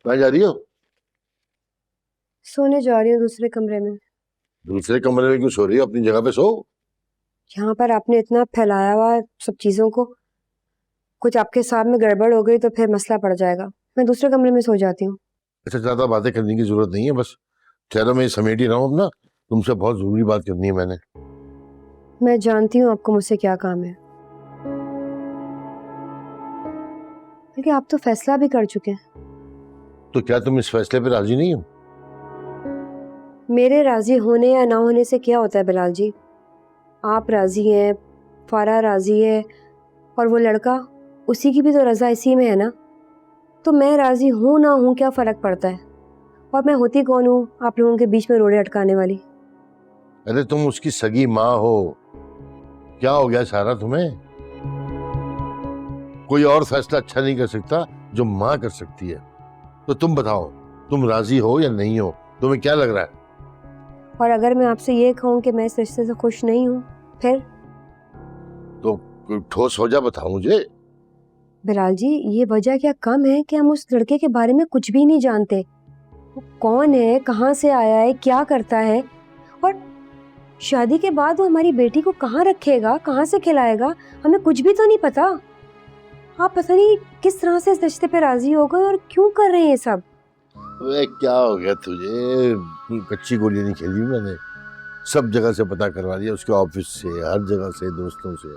कहाँ जा रही हो? सोने जा रही हूँ दूसरे कमरे में। दूसरे कमरे में क्यों सो रही हो? अपनी जगह पे सो। यहाँ पर आपने इतना फैलाया हुआ है सब चीजों को, कुछ आपके साथ में गड़बड़ हो गई तो फिर मसला पड़ जाएगा। मैं दूसरे कमरे में सो जाती हूँ। अच्छा, ज्यादा बातें करने की जरूरत नहीं है, बस ठहरो, मैं समेट ही रहा हूँ अपना। तुमसे बहुत जरूरी बात करनी है मैंने। मैं जानती हूँ आपको मुझसे क्या काम है, लेकिन आप तो फैसला भी कर चुके हैं। तो क्या तुम इस फैसले पे राजी नहीं हो? मेरे राजी होने या ना होने से क्या होता है बिलाल जी? आप राजी हैं, फारा राजी है, और वो लड़का, उसी की भी तो रजा इसी में है ना। तो मैं राजी हूँ ना हूँ क्या फर्क पड़ता है? और मैं होती कौन हूँ आप लोगों के बीच में रोड़े अटकाने वाली? अरे तुम उसकी सगी माँ हो, क्या हो गया सारा तुम्हें? कोई और फैसला अच्छा नहीं कर सकता जो माँ कर सकती है। तो तुम बताओ, तुम राजी हो या नहीं हो? तुम्हें क्या लग रहा है? और अगर मैं आपसे ये कहूँ कि मैं इस रिश्ते से खुश नहीं हूँ, फिर? तो कोई ठोस वजह बताओ मुझे। बिलाल जी, ये वजह क्या कम है कि हम उस लड़के के बारे में कुछ भी नहीं जानते। वो कौन है, कहाँ से आया है, क्या करता है, और शादी के बाद वो हमारी बेटी को कहाँ रखेगा, कहाँ से खिलाएगा, हमें कुछ भी तो नहीं पता। आप पता नहीं किस तरह से इस रिश्ते पे राजी हो गए और क्यों कर रहे हैं ये सब। वे क्या हो गया तुझे? कच्ची गोली नहीं खेली मैंने। सब जगह से पता करवा दिया, उसके ऑफिस से, हर जगह से, दोस्तों से।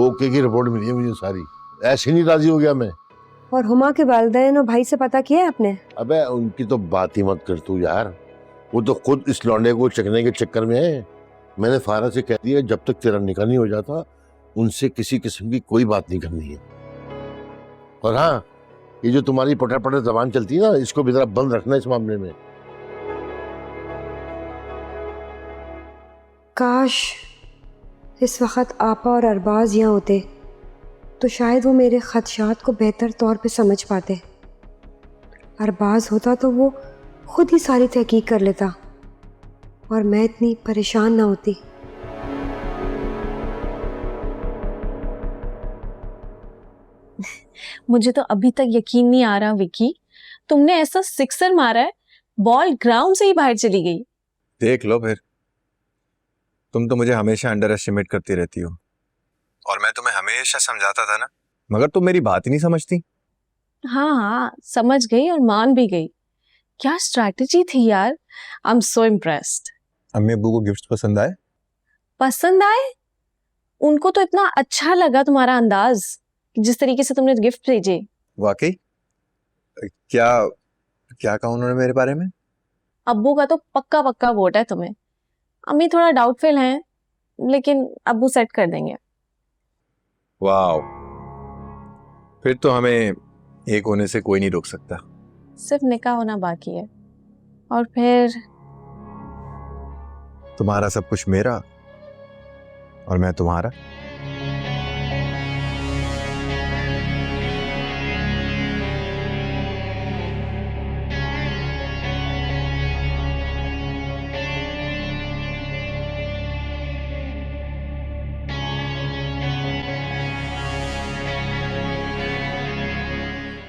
ओके की रिपोर्ट मिली है मुझे सारी। ऐसे नहीं राजी हो गया मैं। और हुमा के वालिदैन और भाई से पता किया है आपने? अबे उनकी तो बात ही मत कर तू यार। वो तो खुद इस लौंडे को चकने के चक्कर में है। मैंने फारा से कह दिया जब तक तेरा निकाह नहीं हो जाता उनसे किसी किस्म की कोई बात नहीं करनी है। और हाँ, ये जो तुम्हारी पटर पटर जबान चलती है ना, इसको भी जरा बंद रखना इस मामले में। काश इस वक्त आपा और अरबाज यहाँ होते तो शायद वो मेरे खदशात को बेहतर तौर पे समझ पाते। अरबाज होता तो वो खुद ही सारी तहकीक कर लेता और मैं इतनी परेशान ना होती। मुझे तो अभी तक यकीन नहीं आ रहा विकी, तुमने ऐसा सिक्सर मारा है, बॉल ग्राउंड से ही बाहर चली गई। देख लो फिर, तुम तो मुझे हमेशा अंडर एस्टिमेट करती रहती हो, और मैं तुम्हें हमेशा समझाता था ना, मगर तुम मेरी बात ही नहीं समझती। हाँ हाँ, समझ गई और मान भी गई। क्या स्ट्रैटेजी थी यार, आई एम सो इम्प्रेस्ड। अम्मी अब्बू को गिफ्ट्स पसंद आए? पसंद आए? उनको तो इतना अच्छा लगा तुम्हारा अंदाज, जिस तरीके से तुमने गिफ्ट भेजे। वाकई? क्या क्या कहा उन्होंने मेरे बारे में? अब्बू का तो पक्का पक्का वोट है तुम्हें। अम्मी थोड़ा डाउटफुल हैं, लेकिन अब्बू सेट कर देंगे। वाह, फिर तो हमें एक होने से कोई नहीं रोक सकता। सिर्फ निकाह होना बाकी है, और फिर तुम्हारा सब कुछ मेरा और मैं तुम्हारा।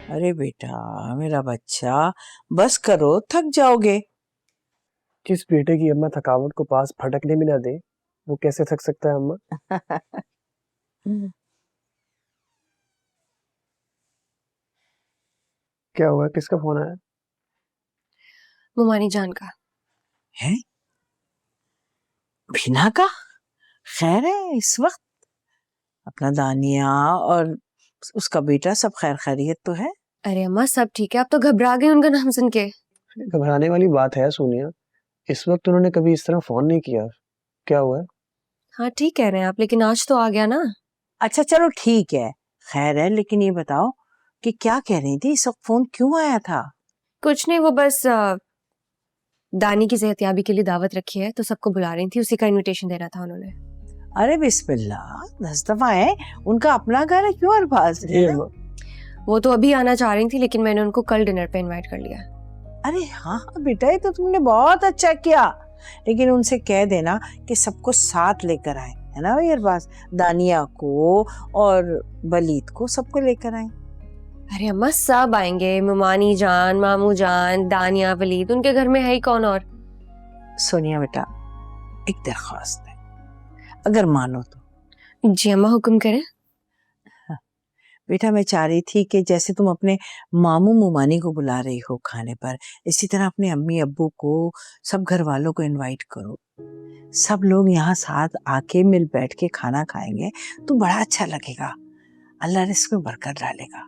अरे बेटा मेरा बच्चा, बस करो, थक जाओगे। किस बेटे की अम्मा थकावट को पास फटकने भी ना दे, वो कैसे थक सकता है अम्मा? क्या हुआ, किसका फोन आया? मुमानी जान का। है? बिना का? खैर है इस वक्त? अपना दानिया और उसका बेटा सब खैर खैरियत तो है? अरे अम्मा सब ठीक है, आप तो घबरा गए उनका नाम सुन के। घबराने वाली बात है सोनिया, इस वक्त उन्होंने कभी इस तरह फोन नहीं किया। क्या हुआ है? हाँ ठीक कह रहे हैं आप, लेकिन आज तो आ गया ना। अच्छा चलो ठीक है, खैर है, लेकिन ये बताओ कि क्या कह रही थी, इस वक्त फोन क्यों आया था? कुछ नहीं, वो बस दानी की सेहतयाबी के लिए दावत रखी है तो सबको बुला रही थी, उसी का इनविटेशन देना था उन्होंने। अरे बिस्मिल्लाह, 10 दफा है, उनका अपना घर है, क्यों अरबाज? वो तो अभी आना चाह रही थी, लेकिन मैंने उनको कल डिनर पे इनवाइट कर लिया। अरे हाँ बेटा, ये तो तुमने बहुत अच्छा किया, लेकिन उनसे कह देना कि सबको साथ लेकर आए, है ना भाई अरबाज? दानिया को और बलीद को सबको लेकर आए। अरे अम्मा सब आएंगे, मामानी जान, मामू जान, दानिया, वलीद, उनके घर में है ही कौन और। सोनिया बेटा, एक दरख्वास्त है, अगर मानो तो। जी अम्मा, हुक्म करें। बेटा मैं चाह रही थी कि जैसे तुम अपने मामू मुमानी को बुला रही हो खाने पर, इसी तरह अपने अम्मी अब्बू को, सब घर वालों को इनवाइट करो। सब लोग यहाँ साथ आके मिल बैठ के खाना खाएंगे तो बड़ा अच्छा लगेगा। अल्लाह रिस्क में बरकत डालेगा।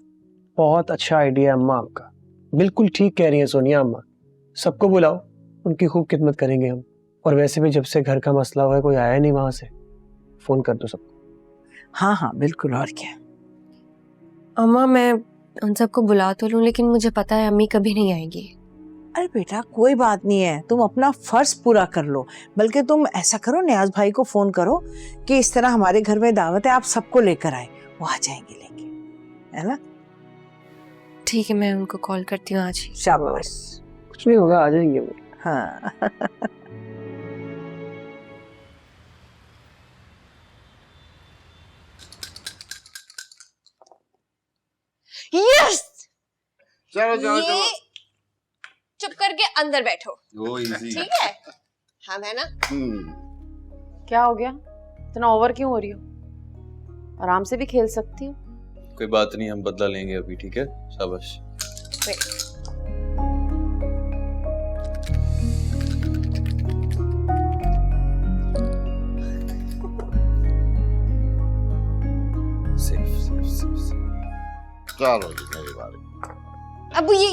बहुत अच्छा आइडिया है अम्मा आपका, बिल्कुल ठीक कह रही है सोनिया अम्मा। सबको बुलाओ, उनकी खूब खिदमत करेंगे हम। और वैसे भी जब से घर का मसला हुआ है कोई आया नहीं वहां से, फोन कर दो सबको। हाँ हाँ बिल्कुल, और क्या। अम्मा मैं उन सबको बुला तो लूं, लेकिन मुझे पता है अम्मी कभी नहीं आएंगी। अरे बेटा कोई बात नहीं है, तुम अपना फर्ज पूरा कर लो। बल्कि तुम ऐसा करो, नियाज भाई को फोन करो कि इस तरह हमारे घर में दावत है, आप सबको लेकर आए, वो आ जाएंगे लेके, है ना। ठीक है, मैं उनको कॉल करती हूँ आज ही। शाबाश। कुछ नहीं होगा, आ जाएंगे वो। हाँ यस, चलो ये चुप करके अंदर बैठो, वो इजी। ठीक है। हम है ना। क्या हो गया, इतना ओवर क्यों हो रही हो? आराम से भी खेल सकती हो। कोई बात नहीं, हम बदला लेंगे अभी, ठीक है? शाबाश। Safe safe safe. चलो जी मेरी बारी। अब ये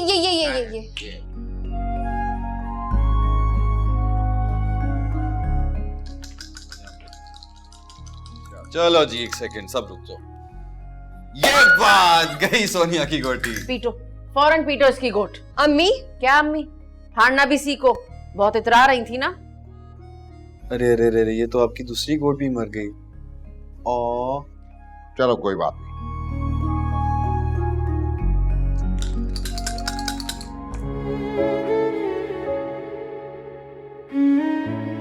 चलो जी, एक सेकंड, सब रुक जाओ। ये बात गई सोनिया की गोटी। पीटो, फौरन पीटो इसकी गोट। अम्मी, क्या अम्मी? हारना भी सीखो, बहुत इतरा रही थी ना। अरे अरे अरे, ये तो आपकी दूसरी गोट भी मर गई। ओ चलो कोई बात नहीं।